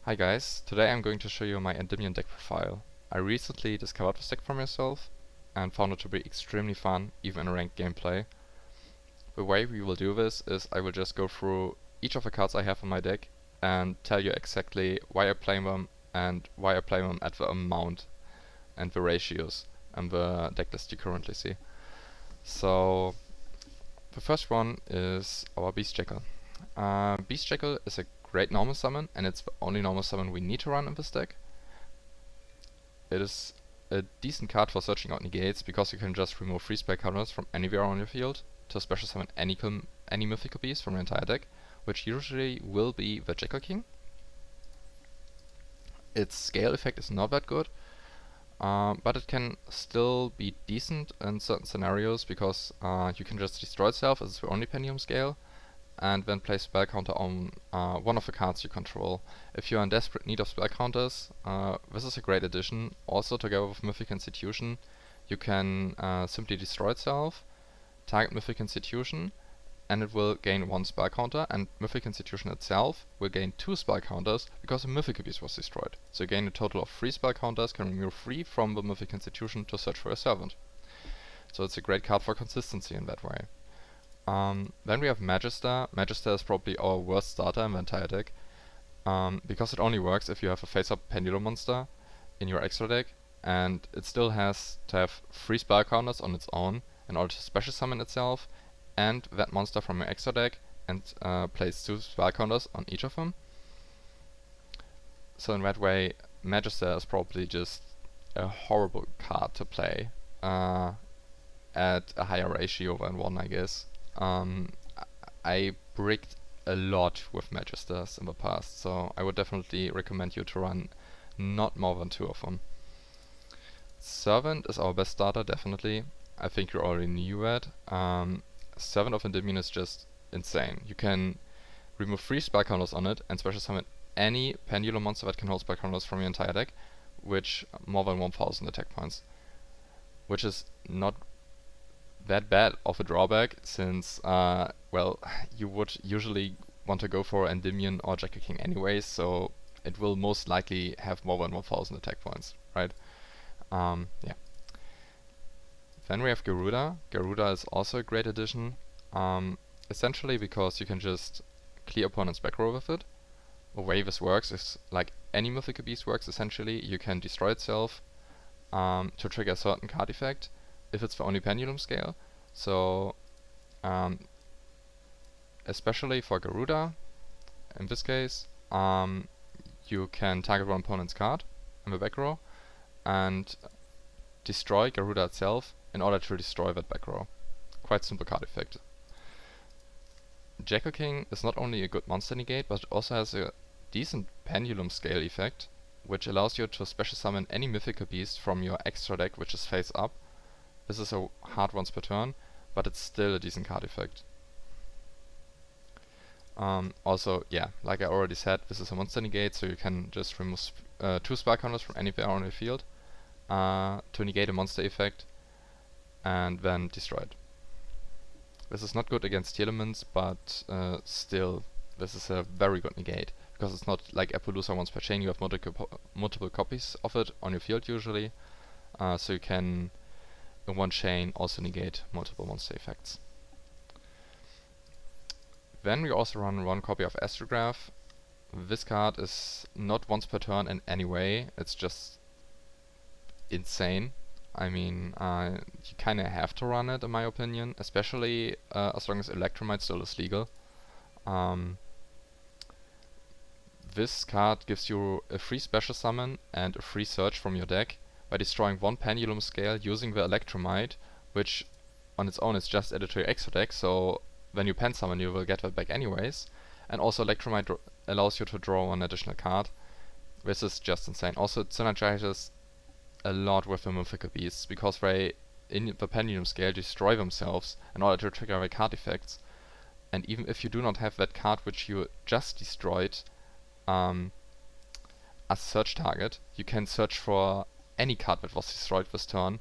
Hi guys, today I'm going to show you my Endymion deck profile. I recently discovered this deck for myself and found it to be extremely fun, even in ranked gameplay. The way we will do this is I will just go through each of the cards I have in my deck and tell you exactly why I play them and why I play them at the amount and the ratios and the deck list you currently see. So, the first one is our Beast Jackal. Beast Jackal is a great normal summon, and it's the only normal summon we need to run in this deck. It is a decent card for searching out negates, because you can just remove 3 spell counters from anywhere on your field to special summon any mythical beast from your entire deck, which usually will be the Jackal King. Its scale effect is not that good, but it can still be decent in certain scenarios, because you can just destroy itself as the only Pendulum scale, and then place spell counter on one of the cards you control. If you are in desperate need of spell counters, this is a great addition. Also, together with Mythic Institution, you can simply destroy itself, target Mythic Institution, and it will gain 1 spell counter, and Mythic Institution itself will gain 2 spell counters because a Mythical Beast was destroyed. So you gain a total of 3 spell counters, can remove 3 from the Mythic Institution to search for a servant. So it's a great card for consistency in that way. Then we have Magister. Magister is probably our worst starter in the entire deck, because it only works if you have a face-up Pendulum Monster in your extra deck, and it still has to have 3 spell counters on its own in order to special summon itself, and that monster from your extra deck, and place 2 spell counters on each of them. So in that way, Magister is probably just a horrible card to play at a higher ratio than 1, I guess. I bricked a lot with Magisters in the past, so I would definitely recommend you to run not more than 2 of them. Servant is our best starter, definitely. I think you already knew that. Servant of Endymion is just insane. You can remove 3 spell counters on it and special summon any Pendulum monster that can hold spell counters from your entire deck, which more than 1000 attack points. Which is not that bad of a drawback, since, well, you would usually want to go for Endymion or Jackal King anyways, so it will most likely have more than 1000 attack points, right? Yeah. Then we have Garuda. Garuda is also a great addition, essentially because you can just clear opponent's back row with it. The way this works is like any Mythical Beast works, essentially. You can destroy itself to trigger a certain card effect, if it's the only Pendulum scale. So, especially for Garuda, in this case, you can target one opponent's card in the back row and destroy Garuda itself in order to destroy that back row. Quite simple card effect. Jackal King is not only a good monster negate, but it also has a decent Pendulum scale effect, which allows you to special summon any Mythical Beast from your extra deck which is face up. This is a hard once per turn, but it's still a decent card effect. Also, yeah, like I already said, this is a monster negate, so you can just remove 2 spell counters from anywhere on your field to negate a monster effect, and then destroy it. This is not good against elements, but still, this is a very good negate, because it's not like Appaloosa once per chain. You have multiple copies of it on your field usually, so you can in one chain also negate multiple monster effects. Then we also run 1 copy of Astrograph. This card is not once per turn in any way, it's just insane. I mean, you kinda have to run it in my opinion, especially as long as Electromite still is legal. This card gives you a free special summon and a free search from your deck by destroying 1 Pendulum scale using the Electromite, which on its own is just added to your extra deck, so when you pen summon you will get that back anyways. And also Electromite allows you to draw 1 additional card. This is just insane. Also it synergizes a lot with the Mythical Beasts, because they, in the Pendulum scale, destroy themselves in order to trigger their card effects. And even if you do not have that card which you just destroyed as a search target, you can search for any card that was destroyed this turn,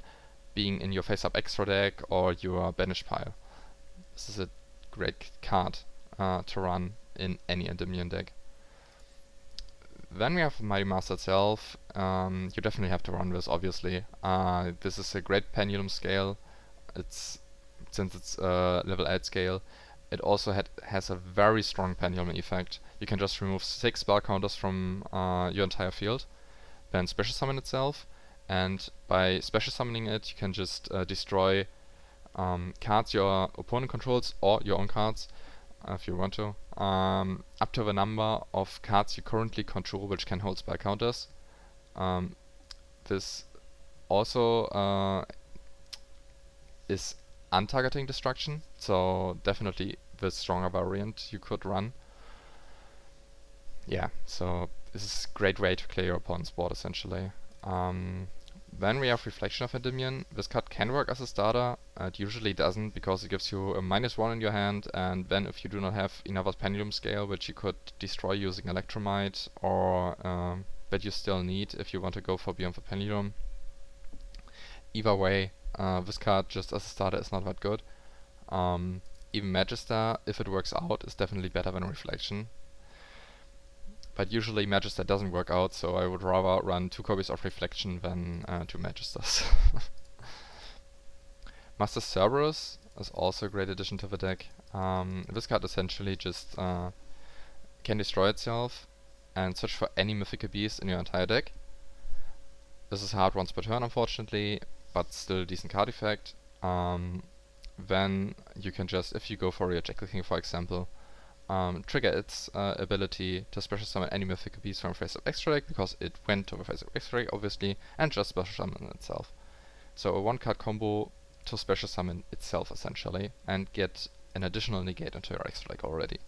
being in your face-up extra deck or your banished pile. This is a great card to run in any Endymion deck. Then we have Mighty Master itself. You definitely have to run this, obviously. This is a great pendulum scale. Since it's level 8 scale, it also has a very strong pendulum effect. You can just remove 6 spell counters from your entire field, then special summon itself, and by special summoning it, you can just destroy cards your opponent controls or your own cards, if you want to, up to the number of cards you currently control which can hold spell counters. This also is untargeting destruction, so definitely the stronger variant you could run. Yeah, so this is a great way to clear your opponent's board essentially. Then we have Reflection of Endymion. This card can work as a starter. It usually doesn't because it gives you a -1 in your hand, and then if you do not have enough Pendulum Scale, which you could destroy using Electromite, or that you still need if you want to go for Beyond the Pendulum. Either way, this card just as a starter is not that good. Even Magister, if it works out, is definitely better than Reflection. But usually Magister doesn't work out, so I would rather run 2 copies of Reflection than 2 Magisters. Master Cerberus is also a great addition to the deck. This card essentially just can destroy itself and search for any mythical beast in your entire deck. This is hard once per turn, unfortunately, but still a decent card effect. Then you can just, if you go for your Jackal King, for example, trigger its ability to special summon any mythical beast from Face of Extra deck, because it went to the Face of Extra deck, obviously, and just special summon itself. So a 1-card combo to special summon itself, essentially, and get an additional negate into your extra deck already.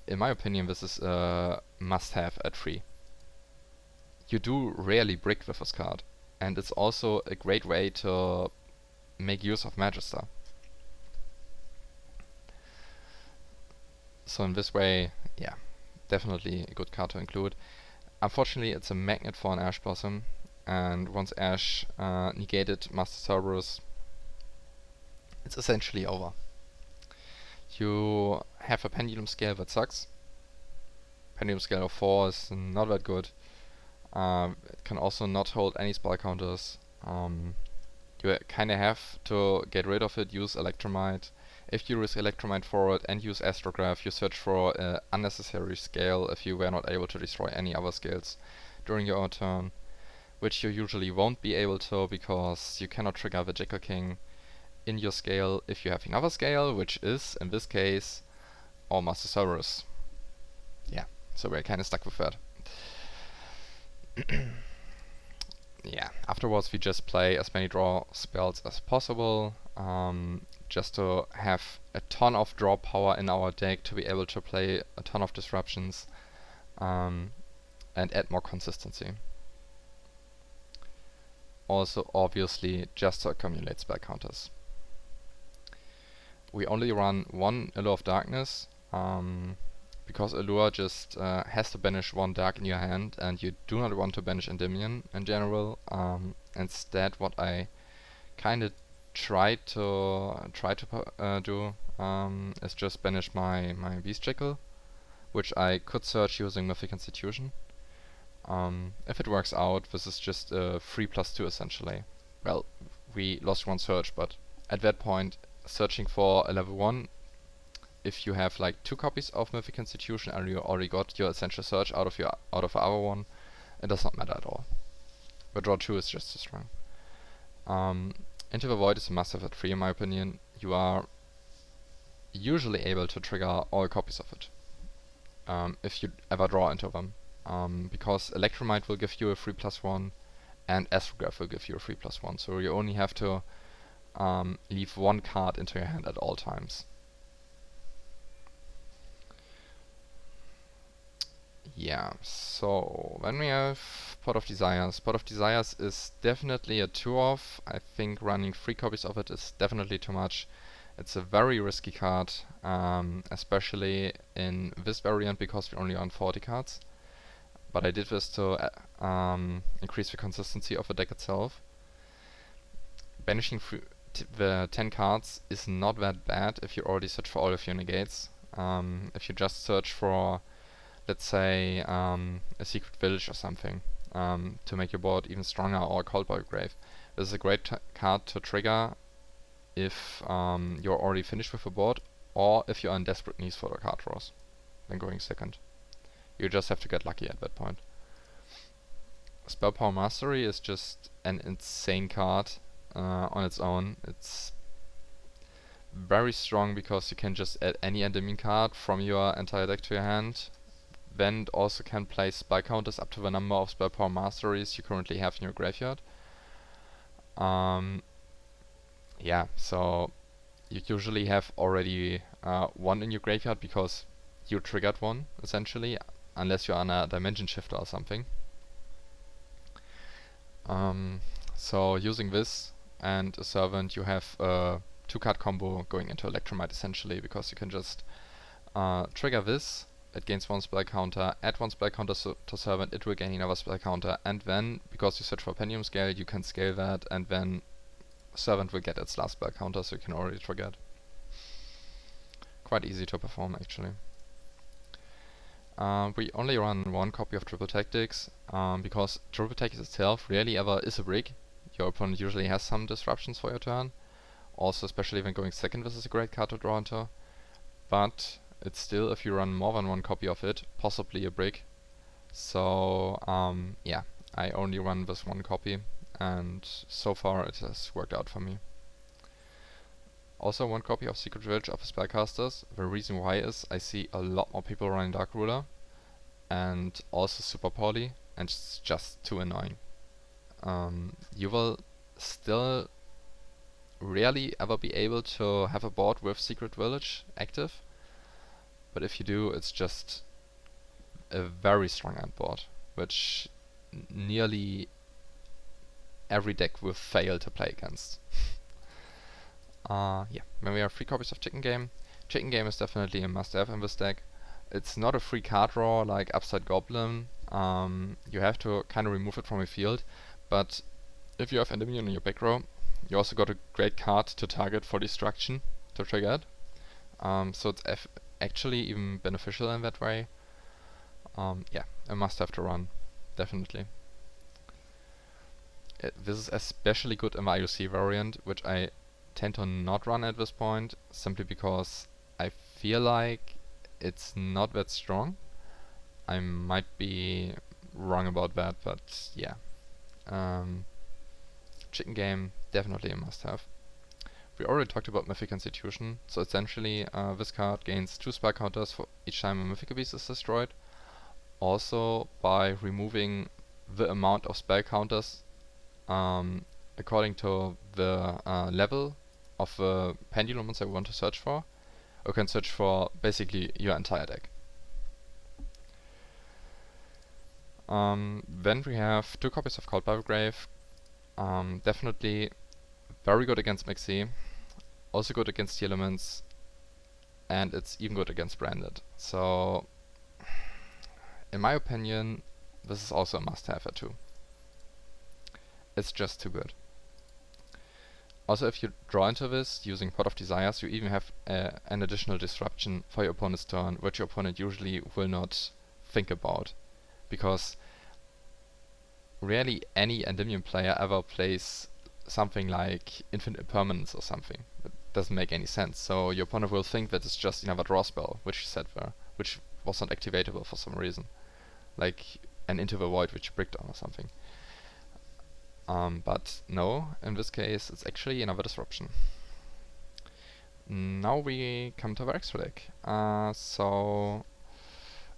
In my opinion, this is a must-have at 3. You do rarely brick with this card, and it's also a great way to make use of Magister. So in this way, yeah, definitely a good card to include. Unfortunately, it's a magnet for an Ash Blossom, and once Ash negated Master Cerberus, it's essentially over. You have a Pendulum Scale that sucks. Pendulum Scale of 4 is not that good. It can also not hold any spell counters. You kinda have to get rid of it, use Electromite. If you risk Electromite for it and use Astrograph, you search for an unnecessary scale if you were not able to destroy any other scales during your own turn, which you usually won't be able to because you cannot trigger the Jackal King in your scale if you have another scale, which is, in this case, our Master Cerberus. Yeah, so we're kinda stuck with that. Yeah, afterwards we just play as many draw spells as possible, just to have a ton of draw power in our deck to be able to play a ton of disruptions, and add more consistency. Also, obviously, just to accumulate spell counters. We only run 1 Allure of Darkness, because Allure just has to banish 1 dark in your hand, and you do not want to banish Endymion in general. Instead, what I kinda try to do is just banish my Beast Jackal, which I could search using Mythic Institution. If it works out, this is just a 3+2 essentially. Well, we lost 1 search, but at that point, searching for a level 1, if you have like 2 copies of Mythic Institution and you already got your essential search out of the other one, it does not matter at all. But draw 2 is just as strong. Into the Void is a must-have at 3 in my opinion. You are usually able to trigger all copies of it, if you ever draw into them. Because Electromite will give you a 3+1 and Astrograph will give you a 3+1, so you only have to leave 1 card into your hand at all times. Yeah, so then we have Pot of Desires. Pot of Desires is definitely a 2-off. I think running 3 copies of it is definitely too much. It's a very risky card, especially in this variant because we only own 40 cards. But I did this to increase the consistency of the deck itself. Banishing the 10 cards is not that bad if you already search for all of your negates. If you just search for let's say a secret village or something, to make your board even stronger, or a cold boy grave. This is a great card to trigger if you're already finished with the board, or if you're in desperate needs for the card draws when going second. You just have to get lucky at that point. Spell Power Mastery is just an insane card on its own. It's very strong because you can just add any Endymion card from your entire deck to your hand. Then it also can play spell counters up to the number of Spell Power Masteries you currently have in your graveyard. Yeah, so you usually have already one in your graveyard because you triggered one, essentially, unless you're on a dimension shifter or something. So using this and a servant, you have a 2-card combo going into Electromite, essentially, because you can just trigger this, it gains 1 spell counter, add 1 spell counter to servant, it will gain another spell counter, and then, because you search for Pendulum Scale, you can scale that, and then servant will get its last spell counter, so you can already trigger it. Quite easy to perform, actually. We only run 1 copy of Triple Tactics, because Triple Tactics itself rarely ever is a brick. Your opponent usually has some disruptions for your turn. Also, especially when going second, this is a great card to draw into. But it's still, if you run more than 1 copy of it, possibly a brick. So, yeah, I only run this 1 copy, and so far it has worked out for me. Also 1 copy of Secret Village of the Spellcasters. The reason why is I see a lot more people running Dark Ruler, and also Super Poly, and it's just too annoying. You will still rarely ever be able to have a board with Secret Village active, but if you do, it's just a very strong end board, which nearly every deck will fail to play against. Yeah, then we have 3 copies of Chicken Game. Chicken Game is definitely a must-have in this deck. It's not a free card draw like Upside Goblin. You have to kind of remove it from your field, but if you have Endymion in your back row, you also got a great card to target for destruction to trigger it. So it's actually even beneficial in that way. Yeah, a must-have to run, definitely. This is especially good in my IOC variant, which I tend to not run at this point, simply because I feel like it's not that strong. I might be wrong about that, but yeah. Chicken Game, definitely a must-have. We already talked about Mythic Institution, so essentially this card gains 2 spell counters for each time a Mythical Beast is destroyed. Also, by removing the amount of spell counters according to the level of the Pendulum Monster we want to search for, you can search for basically your entire deck. Then we have 2 copies of Cold by the Grave. Definitely very good against Mixie, also good against the elements, and it's even good against Branded. So, in my opinion, this is also a must-have at 2. It's just too good. Also, if you draw into this using Pot of Desires, you even have an additional disruption for your opponent's turn, which your opponent usually will not think about, because rarely any Endymion player ever plays something like Infinite Impermanence or something. That doesn't make any sense. So your opponent will think that it's just another draw spell, which you set there, which was not activatable for some reason, like an Into the Void which you bricked on or something. But no, in this case it's actually another disruption. Now we come to the extra deck. So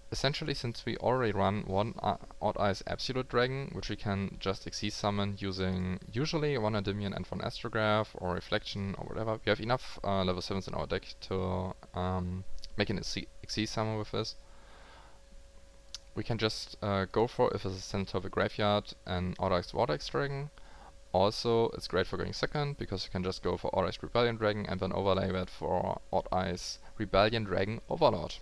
essentially, since we already run 1 Odd Eyes Absolute Dragon, which we can just Xyz summon using usually 1 Endymion and 1 Astrograph or Reflection or whatever, we have enough level 7s in our deck to make an Xyz summon with this. We can just go for, if it's sent to the graveyard, an Odd Eyes Vortex Dragon. Also, it's great for going second, because you can just go for Odd Eyes Rebellion Dragon and then overlay that for Odd Eyes Rebellion Dragon Overlord.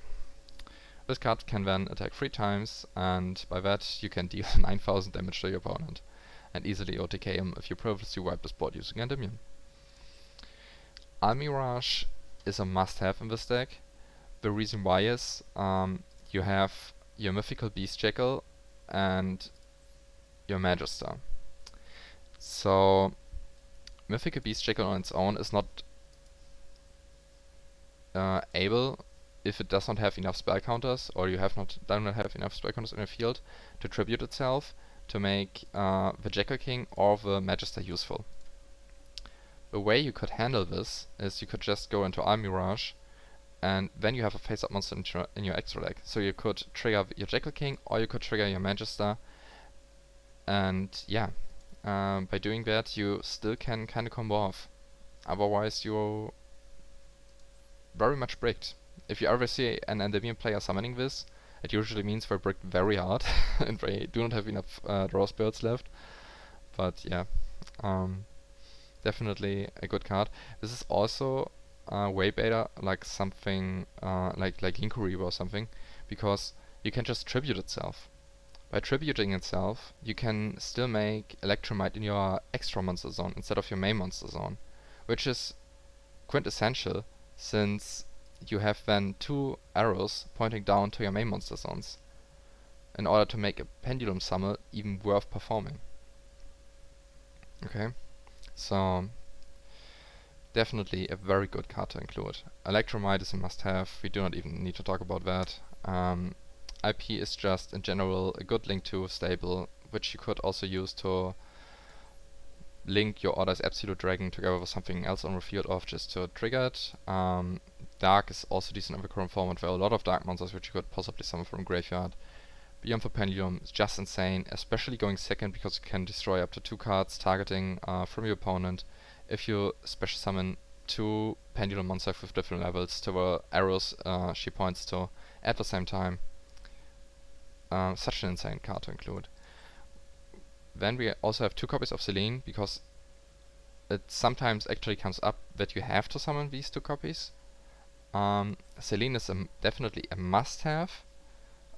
This card can then attack 3 times, and by that you can deal 9000 damage to your opponent, and easily OTK him if you previously wipe this board using Endymion. Almirage is a must-have in this deck. The reason why is, you have your Mythical Beast Jackal, and your Magister. So Mythical Beast Jackal on its own is not able, if it does not have enough spell counters, or you do not have enough spell counters in your field, to tribute itself to make the Jackal King or the Magister useful. A way you could handle this is you could just go into Almirage, and then you have a face-up monster in your extra deck. So you could trigger your Jackal King, or you could trigger your Magister, and yeah, by doing that you still can kinda combo off. Otherwise you're very much bricked. If you ever see an Endymion player summoning this, it usually means they're bricked very hard and they do not have enough draw spells left. But yeah, definitely a good card. This is also way better, like something like Linkuriba or something, because you can just tribute itself. By tributing itself, you can still make Electromite in your extra monster zone instead of your main monster zone, which is quintessential since you have then 2 arrows pointing down to your main monster zones in order to make a Pendulum Summon even worth performing. Okay, so definitely a very good card to include. Electromite is a must-have, we do not even need to talk about that. IP is just in general a good link to stable, which you could also use to link your Order's Absolute Dragon together with something else on the field off just to trigger it. Dark is also decent in the current format. There are a lot of dark monsters which you could possibly summon from graveyard. Beyond the Pendulum is just insane, especially going second because you can destroy up to 2 cards targeting from your opponent if you special summon 2 Pendulum monsters with different levels to the arrows she points to at the same time. Such an insane card to include. Then we also have 2 copies of Selene, because it sometimes actually comes up that you have to summon these 2 copies. Selene is definitely a must-have,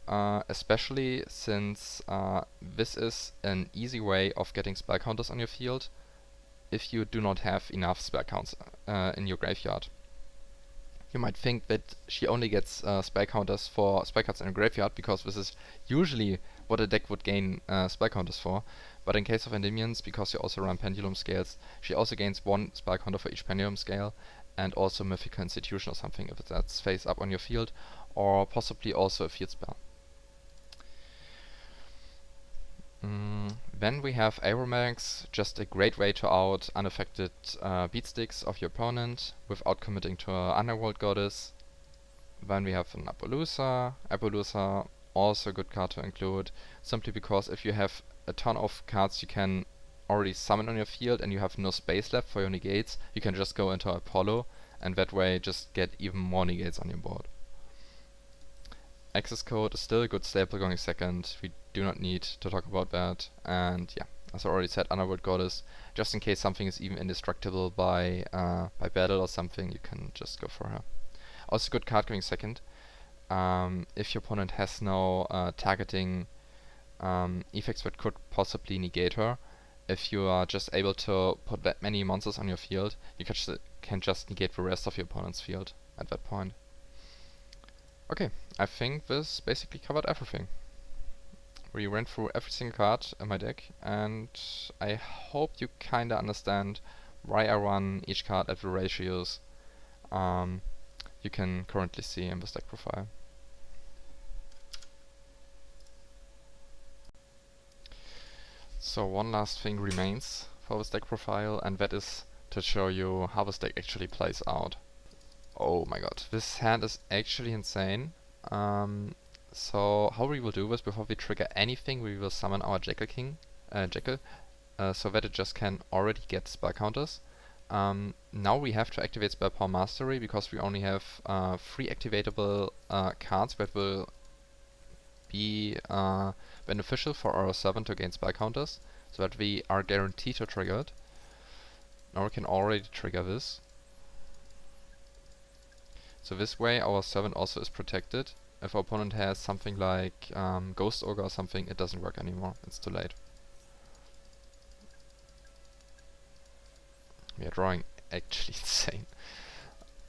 especially since this is an easy way of getting spell counters on your field if you do not have enough spell counts in your graveyard. You might think that she only gets spell counters for spell cards in her graveyard, because this is usually what a deck would gain spell counters for. But in case of Endymions, because you also run Pendulum Scales, she also gains 1 spell counter for each Pendulum Scale, and also Mythical Institution or something if that's face up on your field, or possibly also a field spell. Then we have Aeromax, just a great way to out unaffected beatsticks of your opponent without committing to an Underworld Goddess. Then we have an Appaloosa. Appaloosa, also a good card to include, simply because if you have a ton of cards you can already summon on your field and you have no space left for your negates, you can just go into Apollo and that way just get even more negates on your board. Access Code is still a good staple going second, we do not need to talk about that. And yeah, as I already said, Underworld Goddess, just in case something is even indestructible by battle or something, you can just go for her. Also good card going second. If your opponent has no targeting effects that could possibly negate her, if you are just able to put that many monsters on your field, you can just negate the rest of your opponent's field at that point. Okay, I think this basically covered everything. We went through every single card in my deck, and I hope you kinda understand why I run each card at the ratios you can currently see in this deck profile. So one last thing remains for this deck profile, and that is to show you how this deck actually plays out. Oh my god, this hand is actually insane. So how we will do this, before we trigger anything, we will summon our Jackal King, so that it just can already get spell counters. Now we have to activate Spell Power Mastery, because we only have 3 activatable cards that will be beneficial for our servant to gain spell counters, so that we are guaranteed to trigger it. Now we can already trigger this. So this way our servant also is protected. If our opponent has something like Ghost Ogre or something, it doesn't work anymore, it's too late. We are drawing actually insane.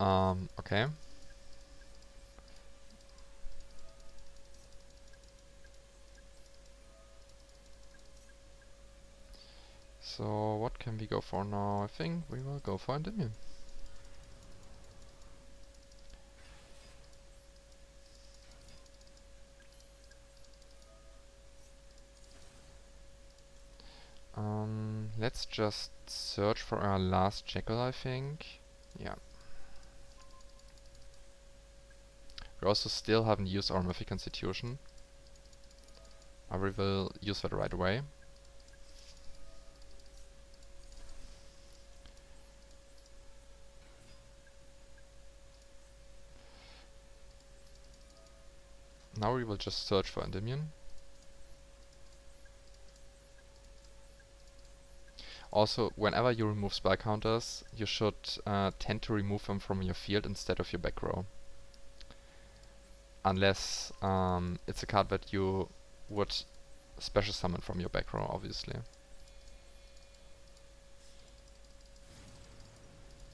Okay. So what can we go for now? I think we will go for Endymion. Let's just search for our last Jackal, I think. Yeah. We also still haven't used our Mythic Institution. We will use that right away. Now we will just search for Endymion. Also, whenever you remove spell counters, you should tend to remove them from your field instead of your back row. Unless it's a card that you would special summon from your back row, obviously.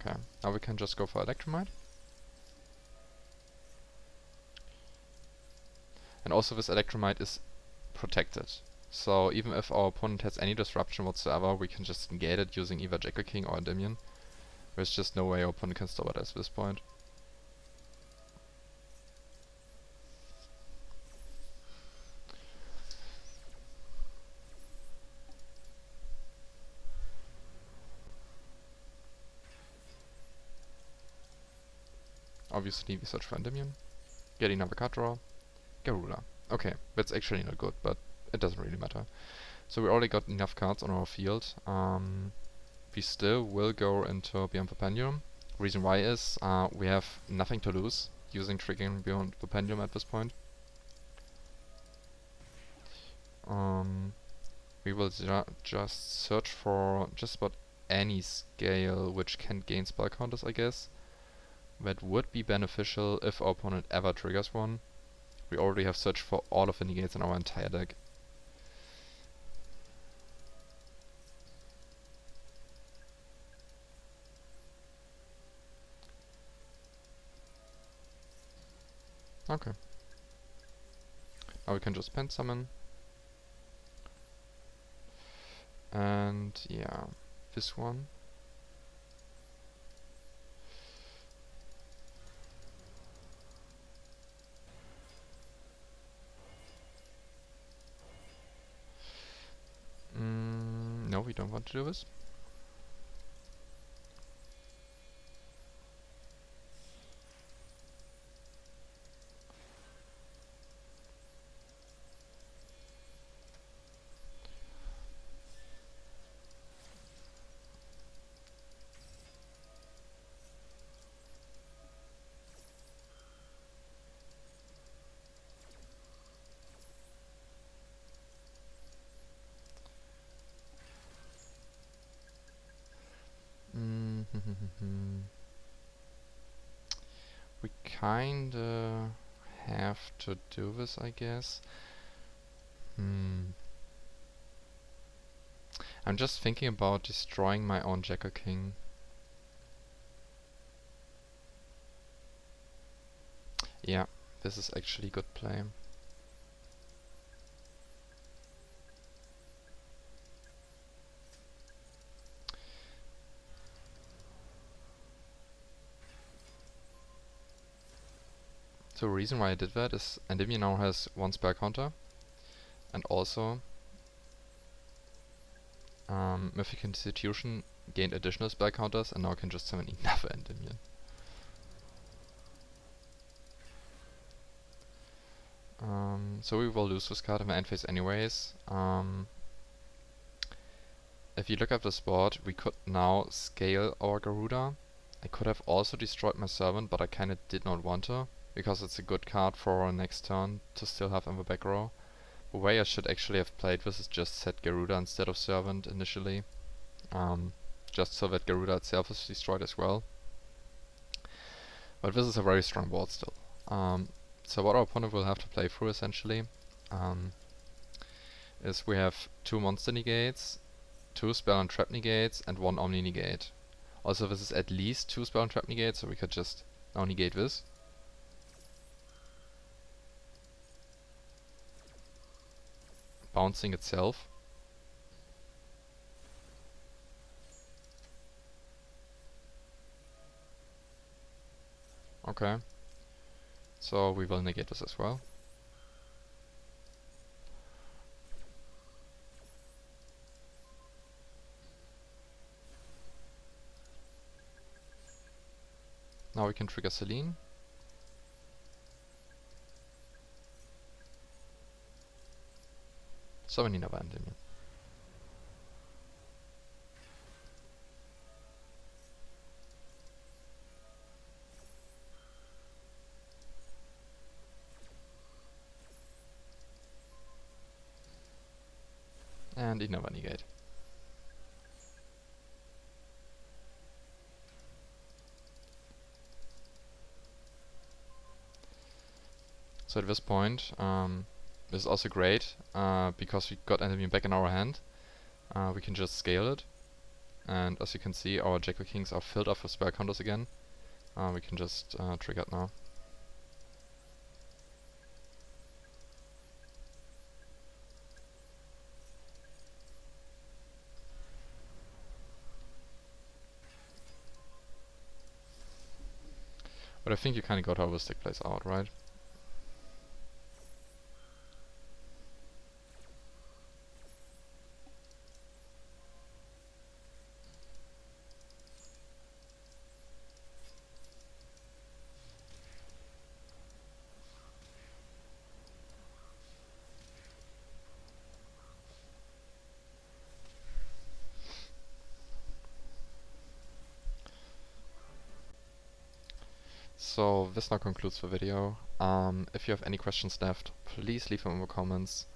Okay, now we can just go for Electromite. And also this Electromite is protected. So even if our opponent has any disruption whatsoever, we can just negate it using either Jackal King or Endymion. There's just no way our opponent can stop it at this point. Obviously we search for Endymion, get another card draw, Garuda. Okay, that's actually not good, but it doesn't really matter. So we already got enough cards on our field. We still will go into Beyond the Pendulum. Reason why is we have nothing to lose using triggering Beyond the Pendulum at this point. We will just search for just about any scale which can gain spell counters, I guess. That would be beneficial if our opponent ever triggers one. We already have searched for all of the negates in our entire deck. Okay. Now we can just pen summon. And yeah, this one. No, we don't want to do this. We kinda have to do this, I guess. I'm just thinking about destroying my own Jackal King. Yeah, this is actually good play. So the reason why I did that is Endymion now has one spell counter, and also Mythic Institution gained additional spell counters, and now I can just summon another Endymion. So we will lose this card in the end phase anyways. If you look at this board, we could now scale our Garuda. I could have also destroyed my Servant, but I kinda did not want to, because it's a good card for our next turn to still have in the back row. The way I should actually have played this is just set Garuda instead of Servant initially. Just so that Garuda itself is destroyed as well. But this is a very strong board still. So what our opponent will have to play through essentially is we have 2 monster negates, 2 spell and trap negates, and 1 omni negate. Also this is at least 2 spell and trap negates, so we could just now negate this. Bouncing itself. Okay. So we will negate this as well. Now we can trigger Selene. So we need another Endymion. And another negate. So at this point, this is also great, because we got Endymion back in our hand. We can just scale it, and as you can see, our Jackal Kings are filled up with spell counters again. We can just trigger it now. But I think you kinda got how this deck plays out, right? So this now concludes the video. If you have any questions left, please leave them in the comments.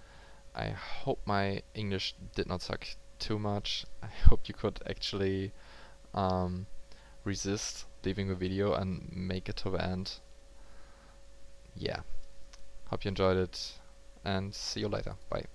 I hope my English did not suck too much. I hope you could actually resist leaving the video and make it to the end. Yeah. Hope you enjoyed it, and see you later. Bye.